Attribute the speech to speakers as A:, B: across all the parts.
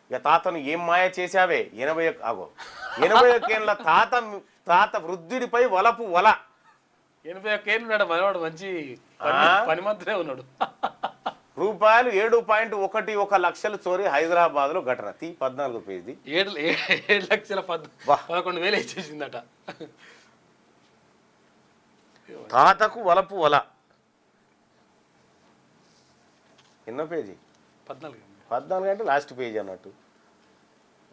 A: ఇక తాతను ఏం మాయ చేశావే 81 ఏళ్ళ తాత వృద్ధుడిపై వలపు వల.
B: 81 ఏళ్ళు ఉన్నాడు మనవాడు, మంచి పని మంత్రే ఉన్నాడు.
A: రూపాయలు 7.11 లక్షలు చోరీ హైదరాబాద్ లో ఘటన. 14 పేజీ.
B: 7,11,000 ఇచ్చేసిందట.
A: తాతకు వలపు వల. ఎన్నో పేజీ? 14 అంటే లాస్ట్ పేజీ అన్నట్టు.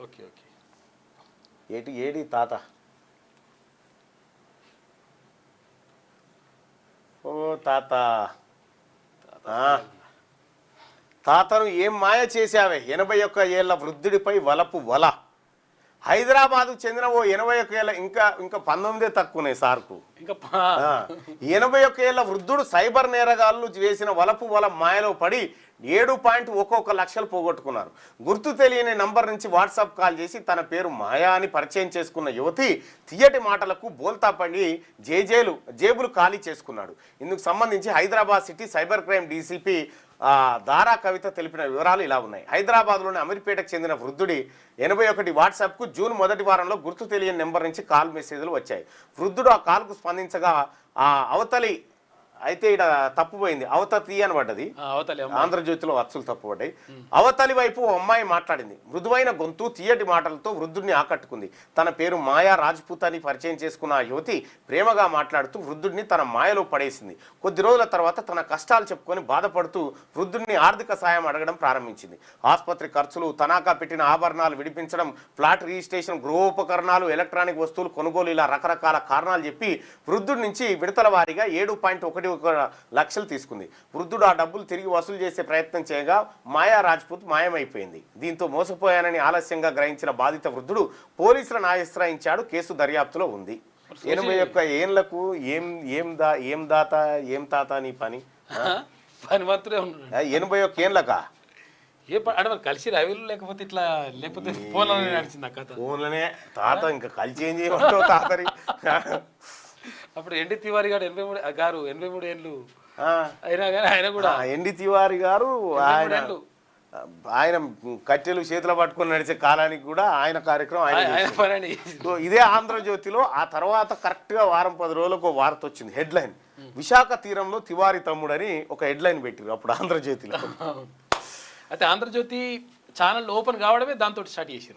B: Okay okay.
A: ఏడి తాత? ఓ తాత, తాతను ఏం మాయ చేశావే 81 ఏళ్ల వృద్ధుడిపై వలపు వల. హైదరాబాద్ చెందిన ఓ 81 ఏళ్ళ ఇంకా 19 తక్కువనే సార్కు. 81 ఏళ్ల వృద్ధుడు సైబర్ నేరగాళ్లు వేసిన వలపు వల మాయలో పడి 7.11 లక్షలు పోగొట్టుకున్నారు. గుర్తు తెలియని నంబర్ నుంచి వాట్సాప్ కాల్ చేసి తన పేరు మాయా అని పరిచయం చేసుకున్న యువతి తీయటి మాటలకు బోల్తా పడి జేబులు ఖాళీ చేసుకున్నాడు. ఇందుకు సంబంధించి Hyderabad city cyber crime DCP దారా కవిత తెలిపిన వివరాలు ఇలా ఉన్నాయి. హైదరాబాద్లోని అమీర్పేటకు చెందిన వృద్ధుడి 81 వాట్సాప్కు జూన్ మొదటి వారంలో గుర్తు తెలియని నెంబర్ నుంచి కాల్ మెసేజ్లు వచ్చాయి. వృద్ధుడు ఆ కాల్కు స్పందించగా అవతలి అయితే ఇక్కడ తప్పుపోయింది, అవతతి అని పడ్డది. ఆంధ్రజ్యోతిలో అచ్చులు తప్పుపడ్డాయి. అవతలి వైపు ఓ అమ్మాయి మాట్లాడింది. మృదువైన గొంతు తీయటి మాటలతో వృద్ధుడిని ఆకట్టుకుంది. తన పేరు మాయా రాజ్పూత్ అని పరిచయం చేసుకున్న ఆ యువతి ప్రేమగా మాట్లాడుతూ వృద్ధుడిని తన మాయలో పడేసింది. కొద్ది రోజుల తర్వాత తన కష్టాలు చెప్పుకొని బాధపడుతూ వృద్ధుడిని ఆర్థిక సాయం అడగడం ప్రారంభించింది. ఆసుపత్రి ఖర్చులు, తనాఖా పెట్టిన ఆభరణాలు విడిపించడం, ఫ్లాట్ రిజిస్ట్రేషన్, గృహోపకరణాలు, ఎలక్ట్రానిక్ వస్తువులు కొనుగోలు, ఇలా రకరకాల కారణాలు చెప్పి వృద్ధుడి నుంచి విడతల వారీగా 7.11 లక్షలు తీసుకుంది. వృద్ధుడు ఆ డబ్బులు తిరిగి వసూలు చేసే ప్రయత్నం చేయగా మాయా రాజ్పూత్ మాయమైపోయింది. దీంతో మోసపోయానని ఆలస్యంగా గ్రహించిన బాధిత వృద్ధుడు పోలీసులను ఆశ్రయించాడు. కేసు దర్యాప్తులో ఉంది. 81 ఏళ్లకు ఏం తాత నీ పని
B: మాత్రమే ఉన్నాడు.
A: 81 ఏళ్ళకా
B: కలిసి రవిలు లేకపోతే ఇట్లా లేకపోతే ఫోన్లోనే నడిచింది ఆ కథ.
A: ఫోన్లోనే తాత ఇంకా కలిసి ఏం చేయమంటావు తాతరి.
B: అప్పుడు ఎన్టీ తివారి గారు 83 ఏళ్ళు అయినా కానీ ఆయన కూడా
A: ఎన్టీ తివారి గారు ఆయన కట్టెలు చేతిలో పట్టుకొని నడిచే కాలానికి కూడా ఆయన కార్యక్రమం ఆయన. ఇదే ఆంధ్రజ్యోతిలో ఆ తర్వాత కరెక్ట్గా వారం 10 రోజులకు వార్త వచ్చింది. హెడ్లైన్, విశాఖ తీరంలో తివారి తమ్ముడని ఒక హెడ్లైన్ పెట్టారు అప్పుడు ఆంధ్రజ్యోతిలో.
B: అయితే ఆంధ్రజ్యోతి ఛానల్ ఓపెన్ కావడమే దాంతో స్టార్ట్ చేశారు.